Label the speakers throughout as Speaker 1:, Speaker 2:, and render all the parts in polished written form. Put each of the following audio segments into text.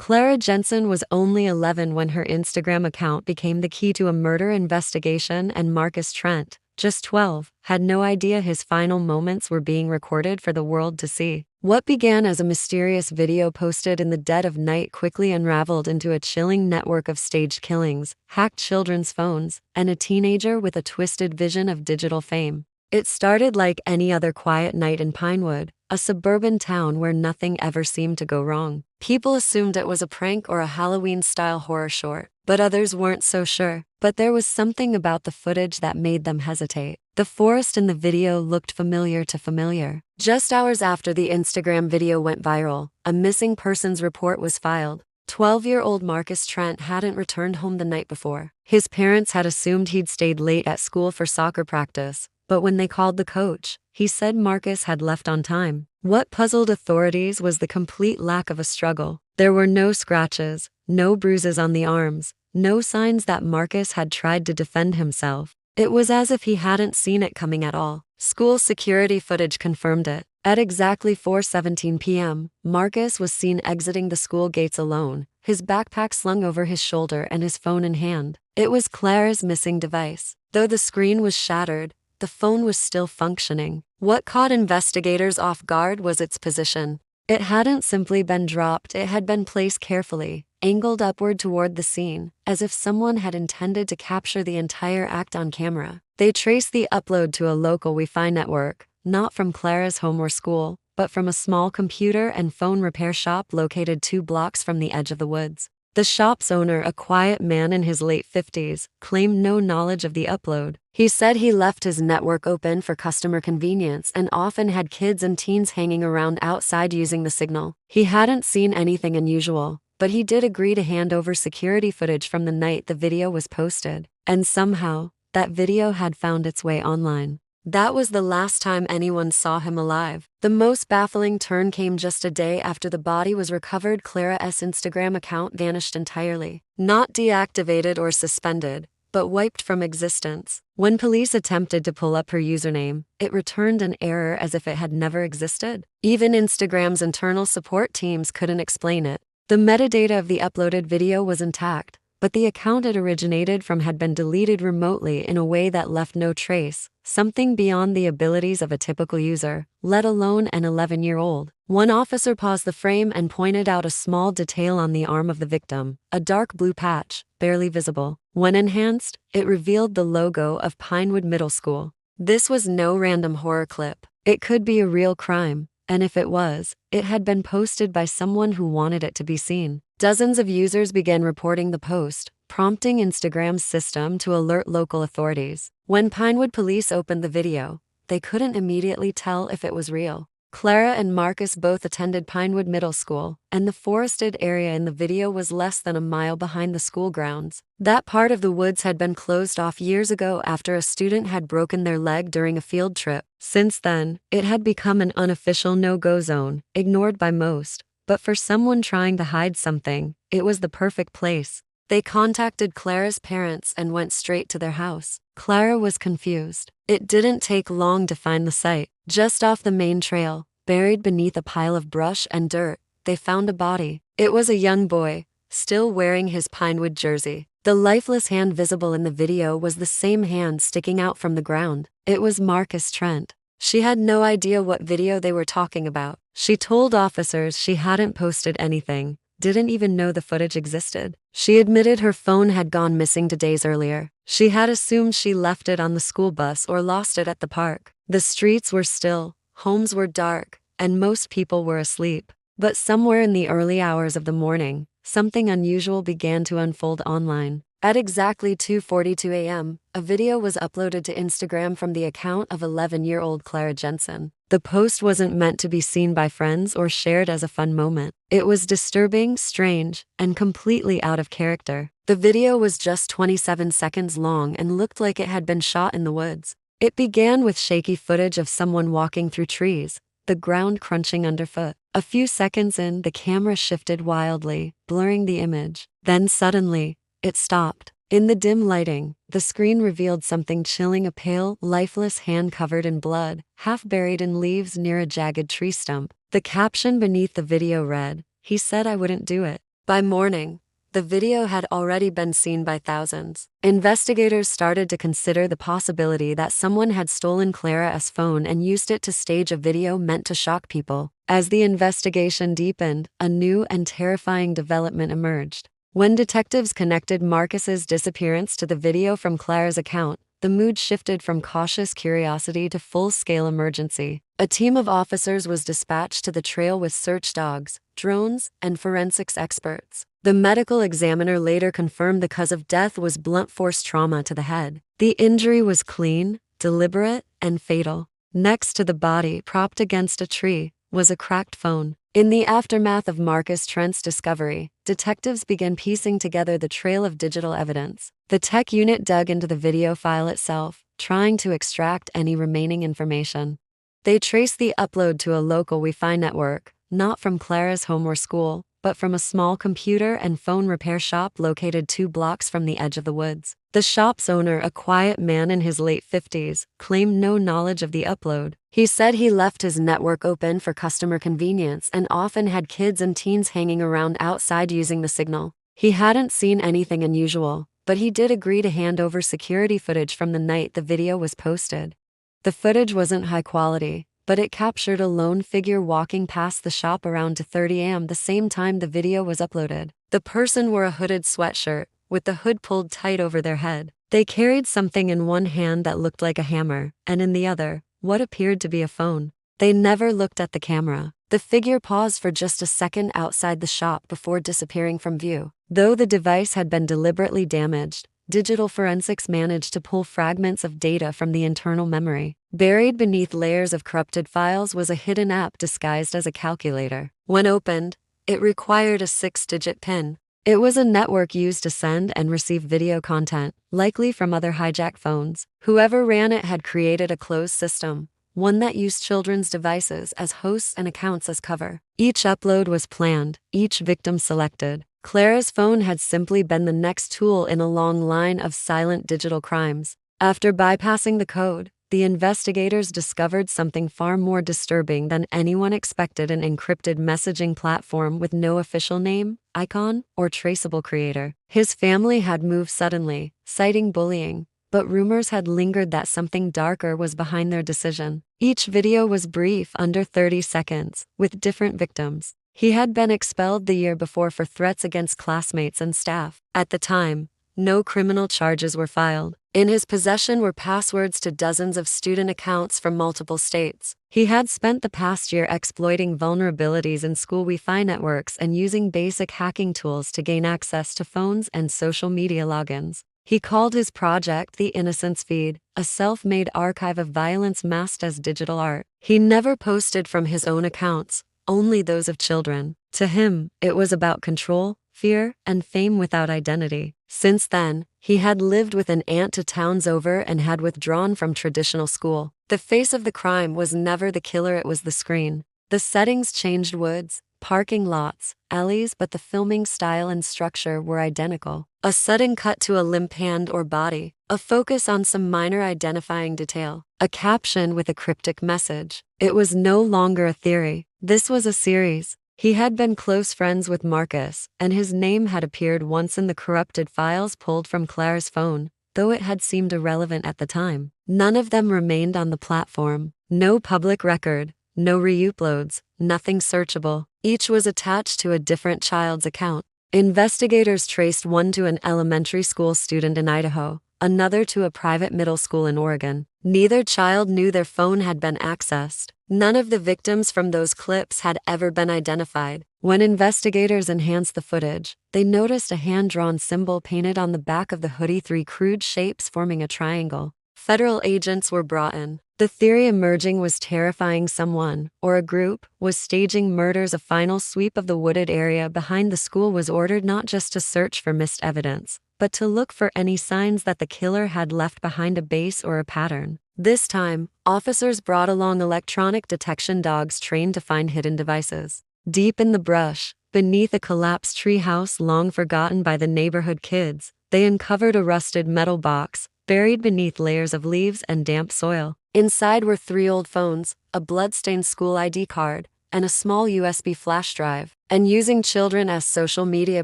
Speaker 1: Clara Jensen was only 11 when her Instagram account became the key to a murder investigation, and Marcus Trent, just 12, had no idea his final moments were being recorded for the world to see. What began as a mysterious video posted in the dead of night quickly unraveled into a chilling network of staged killings, hacked children's phones, and a teenager with a twisted vision of digital fame. It started like any other quiet night in Pinewood, a suburban town where nothing ever seemed to go wrong. People assumed it was a prank or a Halloween-style horror short, but others weren't so sure. But there was something about the footage that made them hesitate. The forest in the video looked familiar to familiar. Just hours after the Instagram video went viral, a missing persons report was filed. 12-year-old Marcus Trent hadn't returned home the night before. His parents had assumed he'd stayed late at school for soccer practice, but when they called the coach, he said Marcus had left on time. What puzzled authorities was the complete lack of a struggle. There were no scratches, no bruises on the arms, no signs that Marcus had tried to defend himself. It was as if he hadn't seen it coming at all. School security footage confirmed it. At exactly 4:17 p.m., Marcus was seen exiting the school gates alone, his backpack slung over his shoulder and his phone in hand. It was Clara's missing device. Though the screen was shattered, the phone was still functioning. What caught investigators off guard was its position. It hadn't simply been dropped, it had been placed carefully, angled upward toward the scene, as if someone had intended to capture the entire act on camera. They traced the upload to a local Wi-Fi network, not from Clara's home or school, but from a small computer and phone repair shop located 2 blocks from the edge of the woods. The shop's owner, a quiet man in his late 50s, claimed no knowledge of the upload. He said he left his network open for customer convenience and often had kids and teens hanging around outside using the signal. He hadn't seen anything unusual, but he did agree to hand over security footage from the night the video was posted. And somehow, that video had found its way online. That was the last time anyone saw him alive. The most baffling turn came just a day after the body was recovered. Clara's Instagram account vanished entirely. Not deactivated or suspended, but wiped from existence. When police attempted to pull up her username, it returned an error as if it had never existed. Even Instagram's internal support teams couldn't explain it. The metadata of the uploaded video was intact, but the account it originated from had been deleted remotely in a way that left no trace, something beyond the abilities of a typical user, let alone an 11-year-old. One officer paused the frame and pointed out a small detail on the arm of the victim, a dark blue patch, barely visible. When enhanced, it revealed the logo of Pinewood Middle School. This was no random horror clip. It could be a real crime, and if it was, it had been posted by someone who wanted it to be seen. Dozens of users began reporting the post, prompting Instagram's system to alert local authorities. When Pinewood police opened the video, they couldn't immediately tell if it was real. Clara and Marcus both attended Pinewood Middle School, and the forested area in the video was less than a mile behind the school grounds. That part of the woods had been closed off years ago after a student had broken their leg during a field trip. Since then, it had become an unofficial no-go zone, ignored by most. But for someone trying to hide something, it was the perfect place. They contacted Clara's parents and went straight to their house. Clara was confused. It didn't take long to find the site. Just off the main trail, buried beneath a pile of brush and dirt, they found a body. It was a young boy, still wearing his Pinewood jersey. The lifeless hand visible in the video was the same hand sticking out from the ground. It was Marcus Trent. She had no idea what video they were talking about. She told officers she hadn't posted anything, didn't even know the footage existed. She admitted her phone had gone missing 2 days earlier. She had assumed she left it on the school bus or lost it at the park. The streets were still, homes were dark, and most people were asleep. But somewhere in the early hours of the morning, something unusual began to unfold online. At exactly 2:42 a.m., a video was uploaded to Instagram from the account of 11-year-old Clara Jensen. The post wasn't meant to be seen by friends or shared as a fun moment. It was disturbing, strange, and completely out of character. The video was just 27 seconds long and looked like it had been shot in the woods. It began with shaky footage of someone walking through trees, the ground crunching underfoot. A few seconds in, the camera shifted wildly, blurring the image. Then suddenly, it stopped. In the dim lighting, the screen revealed something chilling: a pale, lifeless hand covered in blood, half buried in leaves near a jagged tree stump. The caption beneath the video read, "He said I wouldn't do it." By morning, the video had already been seen by thousands. Investigators started to consider the possibility that someone had stolen Clara's phone and used it to stage a video meant to shock people. As the investigation deepened, a new and terrifying development emerged. When detectives connected Marcus's disappearance to the video from Clara's account, the mood shifted from cautious curiosity to full-scale emergency. A team of officers was dispatched to the trail with search dogs, drones, and forensics experts. The medical examiner later confirmed the cause of death was blunt force trauma to the head. The injury was clean, deliberate, and fatal. Next to the body, propped against a tree, was a cracked phone. In the aftermath of Marcus Trent's discovery, detectives began piecing together the trail of digital evidence. The tech unit dug into the video file itself, trying to extract any remaining information. They traced the upload to a local Wi-Fi network, not from Clara's home or school, but from a small computer and phone repair shop located 2 blocks from the edge of the woods. The shop's owner, a quiet man in his late 50s, claimed no knowledge of the upload. He said he left his network open for customer convenience and often had kids and teens hanging around outside using the signal. He hadn't seen anything unusual, but he did agree to hand over security footage from the night the video was posted. The footage wasn't high quality, but it captured a lone figure walking past the shop around 2:30 a.m. the same time the video was uploaded. The person wore a hooded sweatshirt, with the hood pulled tight over their head. They carried something in one hand that looked like a hammer, and in the other, what appeared to be a phone. They never looked at the camera. The figure paused for just a second outside the shop before disappearing from view. Though the device had been deliberately damaged, digital forensics managed to pull fragments of data from the internal memory. Buried beneath layers of corrupted files was a hidden app disguised as a calculator. When opened, it required a 6-digit PIN. It was a network used to send and receive video content, likely from other hijacked phones. Whoever ran it had created a closed system, one that used children's devices as hosts and accounts as cover. Each upload was planned, each victim selected. Clara's phone had simply been the next tool in a long line of silent digital crimes. After bypassing the code, the investigators discovered something far more disturbing than anyone expected: an encrypted messaging platform with no official name, icon, or traceable creator. His family had moved suddenly, citing bullying, but rumors had lingered that something darker was behind their decision. Each video was brief, under 30 seconds, with different victims. He had been expelled the year before for threats against classmates and staff. At the time, no criminal charges were filed. In his possession were passwords to dozens of student accounts from multiple states. He had spent the past year exploiting vulnerabilities in school Wi-Fi networks and using basic hacking tools to gain access to phones and social media logins. He called his project the Innocence Feed, a self-made archive of violence masked as digital art. He never posted from his own accounts, only those of children. To him, it was about control, fear, and fame without identity. Since then, he had lived with an aunt to towns over and had withdrawn from traditional school. The face of the crime was never the killer, it was the screen. The settings changed: woods, parking lots, alleys, but the filming style and structure were identical. A sudden cut to a limp hand or body, a focus on some minor identifying detail, a caption with a cryptic message. It was no longer a theory. This was a series. He had been close friends with Marcus, and his name had appeared once in the corrupted files pulled from Clara's phone, though it had seemed irrelevant at the time. None of them remained on the platform. No public record, no reuploads, nothing searchable. Each was attached to a different child's account. Investigators traced one to an elementary school student in Idaho, another to a private middle school in Oregon. Neither child knew their phone had been accessed. None of the victims from those clips had ever been identified. When investigators enhanced the footage, they noticed a hand-drawn symbol painted on the back of the hoodie, 3 crude shapes forming a triangle. Federal agents were brought in. The theory emerging was terrifying: someone, or a group, was staging murders. A final sweep of the wooded area behind the school was ordered, not just to search for missed evidence, but to look for any signs that the killer had left behind, a base or a pattern. This time, officers brought along electronic detection dogs trained to find hidden devices. Deep in the brush, beneath a collapsed treehouse long forgotten by the neighborhood kids, they uncovered a rusted metal box, buried beneath layers of leaves and damp soil. Inside were 3 old phones, a blood-stained school ID card, and a small USB flash drive. and using children as social media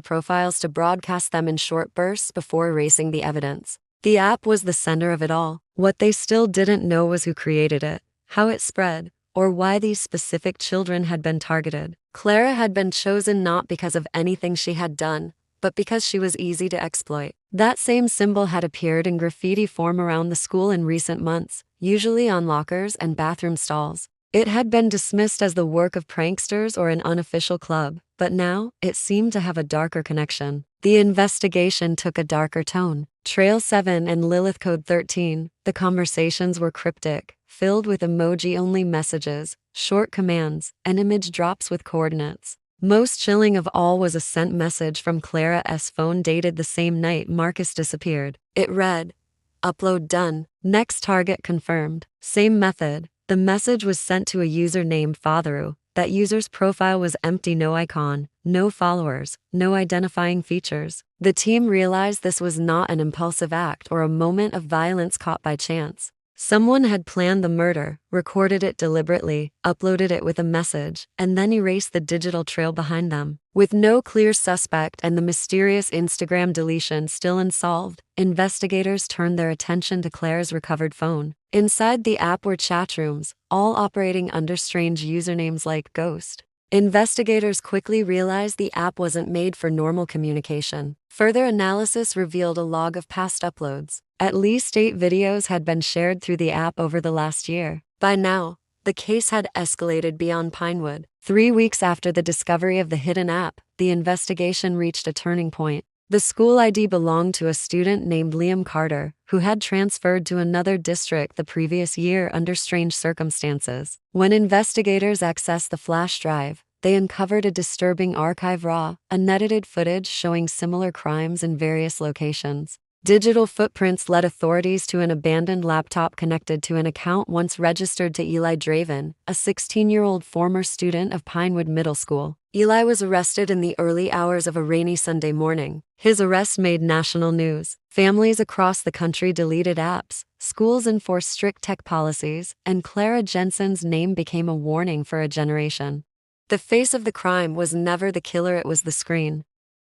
Speaker 1: profiles to broadcast them in short bursts before erasing the evidence. The app was the center of it all. What they still didn't know was who created it, how it spread, or why these specific children had been targeted. Clara had been chosen not because of anything she had done, but because she was easy to exploit. That same symbol had appeared in graffiti form around the school in recent months, usually on lockers and bathroom stalls. It had been dismissed as the work of pranksters or an unofficial club, but now it seemed to have a darker connection. The investigation took a darker tone. Trail 7 and Lilith Code 13, the conversations were cryptic, filled with emoji-only messages, short commands, and image drops with coordinates. Most chilling of all was a sent message from Clara's phone dated the same night Marcus disappeared. It read, "Upload done. Next target confirmed." Same method. The message was sent to a user named Fatheru. That user's profile was empty, no icon, no followers, no identifying features. The team realized this was not an impulsive act or a moment of violence caught by chance. Someone had planned the murder, recorded it deliberately, uploaded it with a message, and then erased the digital trail behind them. With no clear suspect and the mysterious Instagram deletion still unsolved, investigators turned their attention to Claire's recovered phone. Inside the app were chat rooms, all operating under strange usernames like Ghost. Investigators quickly realized the app wasn't made for normal communication. Further analysis revealed a log of past uploads. At least 8 videos had been shared through the app over the last year. By now, the case had escalated beyond Pinewood. 3 weeks after the discovery of the hidden app, the investigation reached a turning point. The school ID belonged to a student named Liam Carter, who had transferred to another district the previous year under strange circumstances. When investigators accessed the flash drive, they uncovered a disturbing archive raw, unedited footage showing similar crimes in various locations. Digital footprints led authorities to an abandoned laptop connected to an account once registered to Eli Draven, a 16-year-old former student of Pinewood Middle School. Eli was arrested in the early hours of a rainy Sunday morning. His arrest made national news. Families across the country deleted apps, schools enforced strict tech policies, and Clara Jensen's name became a warning for a generation. The face of the crime was never the killer, it was the screen.